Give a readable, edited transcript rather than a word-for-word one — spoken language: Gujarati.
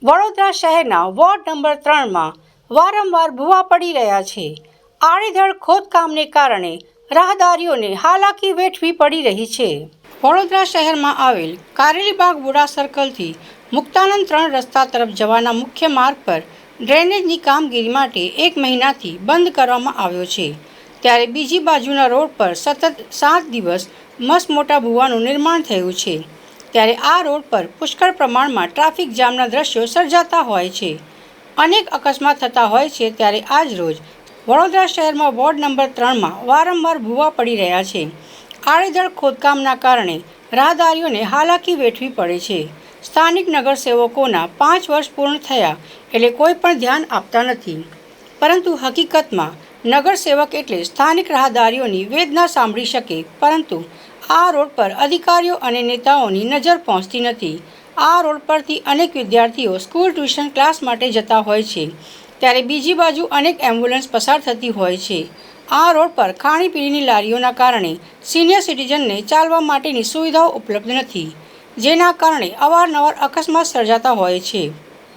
વડોદરા શહેરના વોર્ડ નંબર 3માં વારંવાર ભૂવા પડી રહ્યા છે. આડેધડ ખોદકામને કારણે રાહદારીઓને હાલાકી વેઠવી પડી રહી છે. વડોદરા શહેરમાં આવેલ કારેલીબાગ વુડા સર્કલથી મુક્તાનંદ 3 રસ્તા તરફ જવાના મુખ્ય માર્ગ પર ડ્રેનેજની કામગીરી માટે 1 મહિનાથી બંધ કરવામાં આવ્યો છે. ત્યારે બીજી બાજુના રોડ પર સતત 7 દિવસ મસમોટા ભૂવાનું નિર્માણ થયું છે. ત્યારે આ રોડ પર પુષ્કળ પ્રમાણમાં ટ્રાફિક જામના દ્રશ્યો સર્જાતા હોય છે. અનેક અકસ્માત થતા હોય છે. ત્યારે આજ રોજ વડોદરા શહેરમાં વોર્ડ નંબર 3માં વારંવાર ભૂવા પડી રહ્યા છે. આડેધડ ખોદકામના કારણે રાહદારીઓને હાલાકી વેઠવી પડે છે. સ્થાનિક નગરસેવકોના 5 વર્ષ પૂર્ણ થયા એટલે કોઈ પણ ધ્યાન આપતા નથી. પરંતુ હકીકતમાં નગરસેવક એટલે સ્થાનિક રાહદારીઓની વેદના સાંભળી શકે, પરંતુ આ રોડ પર અધિકારીઓ અને નેતાઓની નજર પહોંચતી નથી. આ રોડ પરથી અનેક વિદ્યાર્થીઓ સ્કૂલ ટ્યુશન ક્લાસ માટે જતા હોય છે. ત્યારે બીજી બાજુ અનેક એમ્બ્યુલન્સ પસાર થતી હોય છે. આ રોડ પર ખાણીપીણીની લારીઓના કારણે સિનિયર સિટીઝનને ચાલવા માટેની સુવિધાઓ ઉપલબ્ધ નથી, જેના કારણે અવારનવાર અકસ્માત સર્જાતા હોય છે.